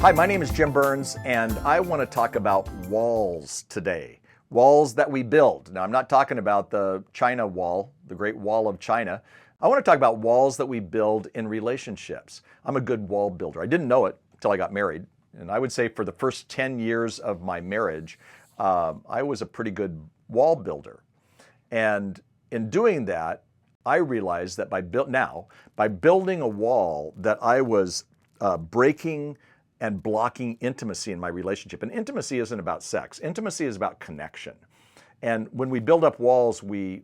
Hi, my name is Jim Burns, and I want to talk about walls today. Walls that we build. Now, I'm not talking about the China Wall, the Great Wall of China. I want to talk about walls that we build in relationships. I'm a good wall builder. I didn't know it until I got married. And I would say for the first 10 years of my marriage, I was a pretty good wall builder. And in doing that, I realized that by building a wall, that I was breaking and blocking intimacy in my relationship. And intimacy isn't about sex. Intimacy is about connection. And when we build up walls, we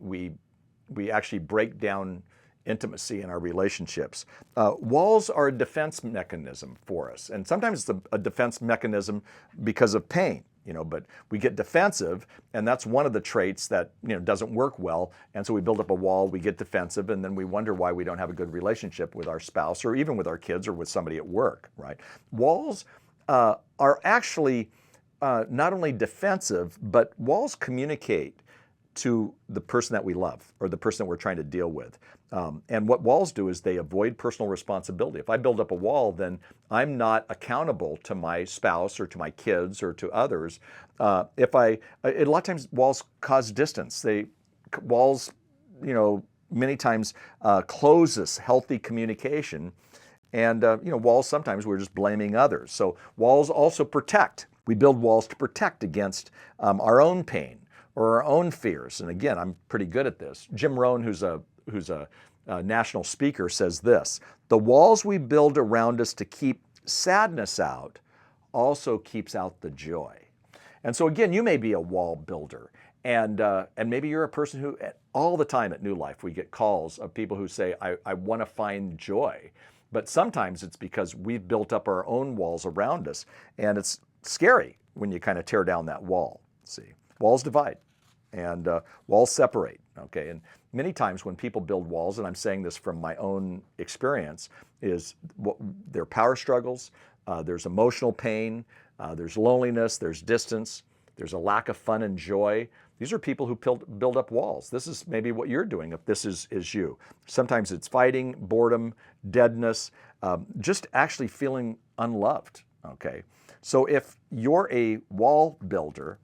actually break down intimacy in our relationships. Walls are a defense mechanism for us. And sometimes it's a defense mechanism because of pain, but we get defensive, and that's one of the traits that, doesn't work well. And so we build up a wall, we get defensive, and then we wonder why we don't have a good relationship with our spouse or even with our kids or with somebody at work, right? Walls are actually not only defensive, but walls communicate to the person that we love or the person that we're trying to deal with. And what walls do is they avoid personal responsibility. If I build up a wall, then I'm not accountable to my spouse or to my kids or to others. A lot of times walls cause distance. Walls, many times closes healthy communication. And, walls, sometimes we're just blaming others. So walls also protect. We build walls to protect against our own pain or our own fears. And again, I'm pretty good at this. Jim Rohn, who's a national speaker, says this: the walls we build around us to keep sadness out also keeps out the joy. And so again, you may be a wall builder, and maybe you're a person who, all the time at New Life, we get calls of people who say, I want to find joy. But sometimes it's because we've built up our own walls around us, and it's scary when you kind of tear down that wall. See, walls divide, and walls separate, okay? And many times when people build walls, and I'm saying this from my own experience, is there are power struggles, there's emotional pain, there's loneliness, there's distance, there's a lack of fun and joy. These are people who build up walls. This is maybe what you're doing if this is you. Sometimes it's fighting, boredom, deadness, just actually feeling unloved, okay? So if you're a wall builder,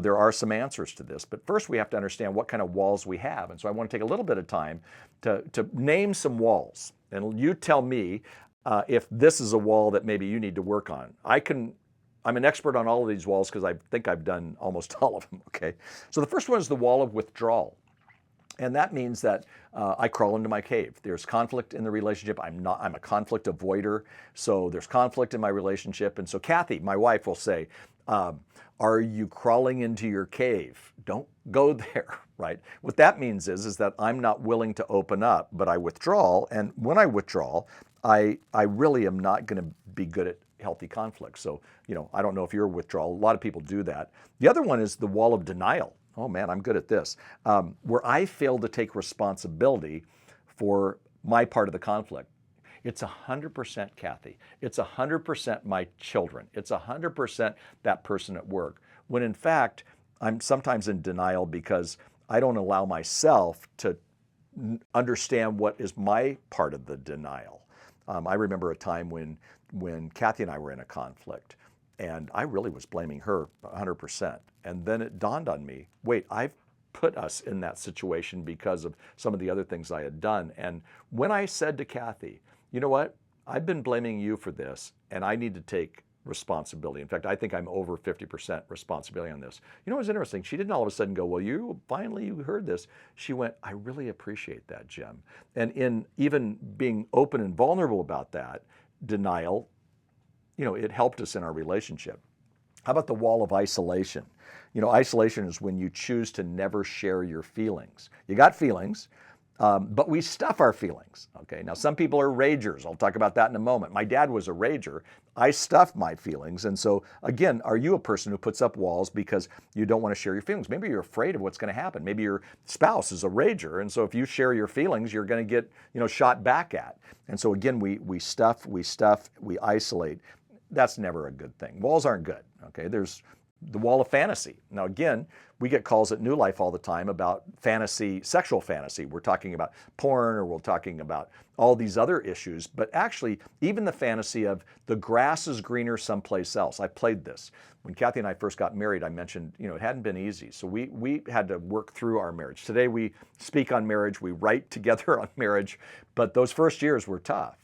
there are some answers to this, but first we have to understand what kind of walls we have. And so I want to take a little bit of time to name some walls. And you tell me if this is a wall that maybe you need to work on. I'm an expert on all of these walls because I think I've done almost all of them, okay? So the first one is the wall of withdrawal. And that means that I crawl into my cave. There's conflict in the relationship. I'm a conflict avoider. So there's conflict in my relationship. And so Kathy, my wife, will say, are you crawling into your cave? Don't go there, right? What that means is that I'm not willing to open up, but I withdraw. And when I withdraw, I really am not going to be good at healthy conflict. So, I don't know if you're a withdrawal. A lot of people do that. The other one is the wall of denial. Oh man, I'm good at this. Where I fail to take responsibility for my part of the conflict. It's 100% Kathy. It's 100% my children. It's 100% that person at work. When in fact, I'm sometimes in denial because I don't allow myself to understand what is my part of the denial. I remember a time when Kathy and I were in a conflict, and I really was blaming her 100%. And then it dawned on me, wait, I've put us in that situation because of some of the other things I had done. And when I said to Kathy, you know what, I've been blaming you for this, and I need to take responsibility. In fact, I think I'm over 50% responsibility on this. What's interesting? She didn't all of a sudden go, well, you heard this. She went, I really appreciate that, Jim. And in even being open and vulnerable about that denial, it helped us in our relationship. How about the wall of isolation? Isolation is when you choose to never share your feelings. You got feelings, but we stuff our feelings, okay? Now, some people are ragers. I'll talk about that in a moment. My dad was a rager. I stuffed my feelings. And so, again, are you a person who puts up walls because you don't want to share your feelings? Maybe you're afraid of what's going to happen. Maybe your spouse is a rager. And so if you share your feelings, you're going to get, shot back at. And so, again, we stuff, we isolate. That's never a good thing. Walls aren't good, okay? There's The wall of fantasy. Now, again, we get calls at New Life all the time about fantasy, sexual fantasy. We're talking about porn, or we're talking about all these other issues, but actually, even the fantasy of the grass is greener someplace else. I played this. When Kathy and I first got married, I mentioned, it hadn't been easy. So we had to work through our marriage. Today, we speak on marriage, we write together on marriage, but those first years were tough.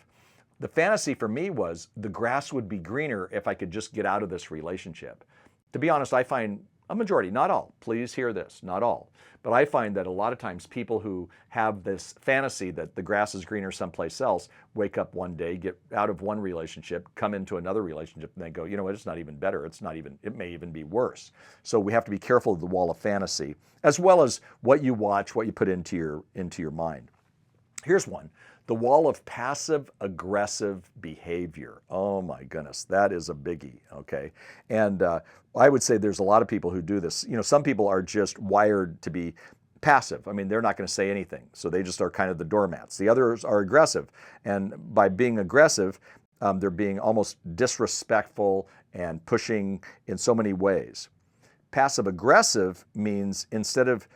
The fantasy for me was the grass would be greener if I could just get out of this relationship. To be honest, I find a majority, not all, please hear this, not all, but I find that a lot of times people who have this fantasy that the grass is greener someplace else wake up one day, get out of one relationship, come into another relationship, and then go, you know what, it's not even better, it may even be worse. So we have to be careful of the wall of fantasy, as well as what you watch, what you put into your mind. Here's one. The wall of passive-aggressive behavior. Oh my goodness, that is a biggie, okay? And I would say there's a lot of people who do this. Some people are just wired to be passive. I mean, they're not going to say anything, so they just are kind of the doormats. The others are aggressive, and by being aggressive, they're being almost disrespectful and pushing in so many ways. Passive-aggressive means instead of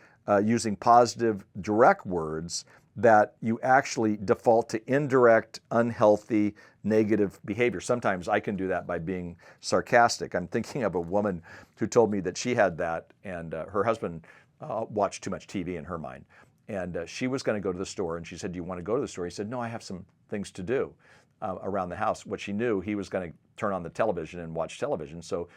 using positive, direct words, that you actually default to indirect, unhealthy, negative behavior. Sometimes I can do that by being sarcastic. I'm thinking of a woman who told me that she had that, and her husband watched too much TV in her mind. And she was going to go to the store, and she said, "Do you want to go to the store?" He said, "No, I have some things to do around the house." What she knew, he was going to turn on the television and watch television. So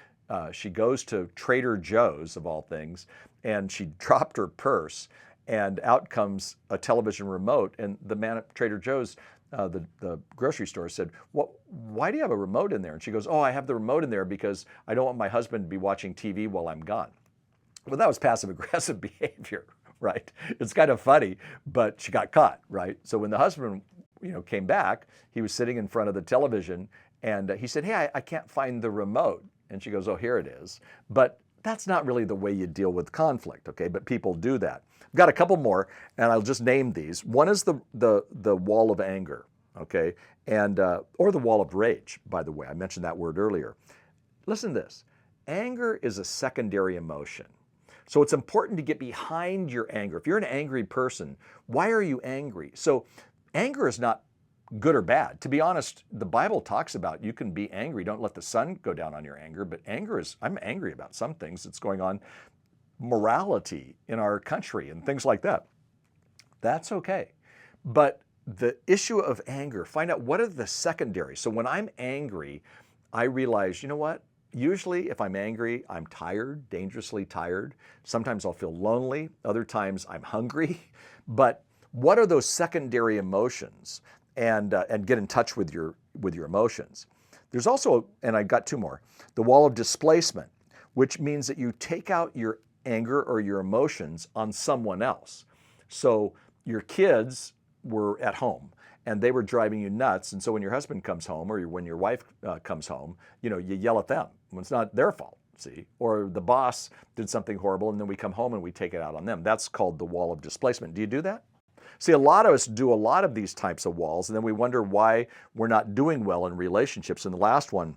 she goes to Trader Joe's, of all things, and she dropped her purse, and out comes a television remote. And the man at Trader Joe's, the grocery store, said, "Why do you have a remote in there?" And she goes, "Oh, I have the remote in there because I don't want my husband to be watching TV while I'm gone." Well, that was passive-aggressive behavior, right? It's kind of funny, but she got caught, right? So when the husband, came back, he was sitting in front of the television, and he said, "Hey, I can't find the remote." And she goes, "Oh, here it is." But that's not really the way you deal with conflict, okay? But people do that. I've got a couple more, and I'll just name these. One is the wall of anger, okay? And or the wall of rage, by the way. I mentioned that word earlier. Listen to this. Anger is a secondary emotion. So it's important to get behind your anger. If you're an angry person, why are you angry? So anger is not good or bad. To be honest, the Bible talks about you can be angry. Don't let the sun go down on your anger. But I'm angry about some things that's going on, morality in our country and things like that. That's okay. But the issue of anger, find out what are the secondary. So when I'm angry, I realize, you know what? Usually if I'm angry, I'm tired, dangerously tired. Sometimes I'll feel lonely. Other times I'm hungry. But what are those secondary emotions? And get in touch with your emotions. There's also, and I got two more, the wall of displacement, which means that you take out your anger or your emotions on someone else. So your kids were at home and they were driving you nuts. And so when your husband comes home or when your wife comes home, you yell at them when it's not their fault, see? Or the boss did something horrible and then we come home and we take it out on them. That's called the wall of displacement. Do you do that? See, a lot of us do a lot of these types of walls, and then we wonder why we're not doing well in relationships. And the last one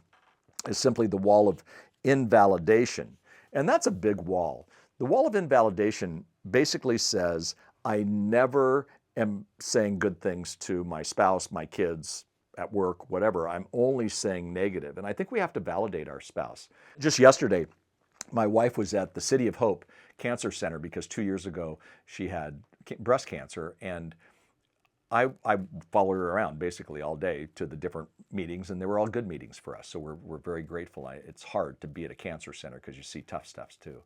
is simply the wall of invalidation. And that's a big wall. The wall of invalidation basically says, I never am saying good things to my spouse, my kids, at work, whatever. I'm only saying negative. And I think we have to validate our spouse. Just yesterday, my wife was at the City of Hope Cancer Center because 2 years ago she had breast cancer, and I followed her around basically all day to the different meetings, and they were all good meetings for us. So we're very grateful. It's hard to be at a cancer center because you see tough stuff too.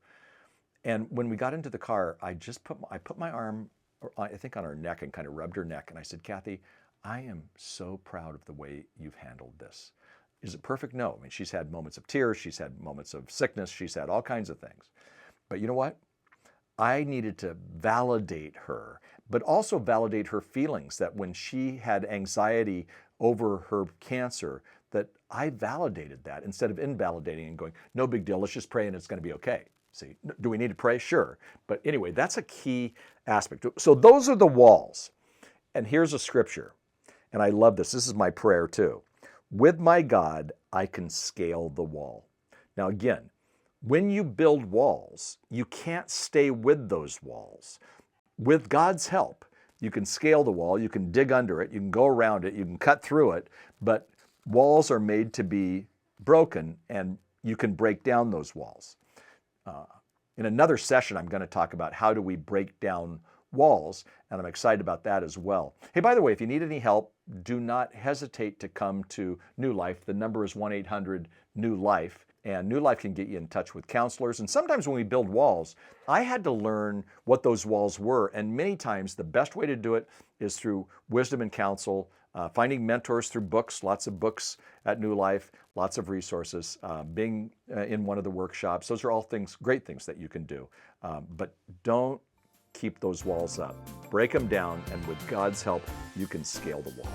And when we got into the car, I put my arm, I think, on her neck and kind of rubbed her neck, and I said, "Kathy, I am so proud of the way you've handled this. Is it perfect? No. I mean, she's had moments of tears, she's had moments of sickness, she's had all kinds of things. But you know what? I needed to validate her, but also validate her feelings that when she had anxiety over her cancer, that I validated that instead of invalidating and going, no big deal, let's just pray and it's going to be okay." See, do we need to pray? Sure. But anyway, that's a key aspect. So those are the walls. And here's a scripture. And I love this. This is my prayer too. With my God, I can scale the wall. Now again, When you build walls, you can't stay with those walls. With God's help, you can scale the wall, you can dig under it, you can go around it, you can cut through it, but walls are made to be broken, and you can break down those walls. In another session, I'm going to talk about how do we break down walls, and I'm excited about that as well. Hey, by the way, if you need any help, do not hesitate to come to New Life. The number is 1-800-NEW-LIFE, and New Life can get you in touch with counselors. And sometimes when we build walls, I had to learn what those walls were, and many times the best way to do it is through wisdom and counsel, finding mentors through books, lots of books at New Life, lots of resources, being in one of the workshops. Those are all things, great things that you can do. But don't keep those walls up. Break them down, and with God's help, you can scale the wall.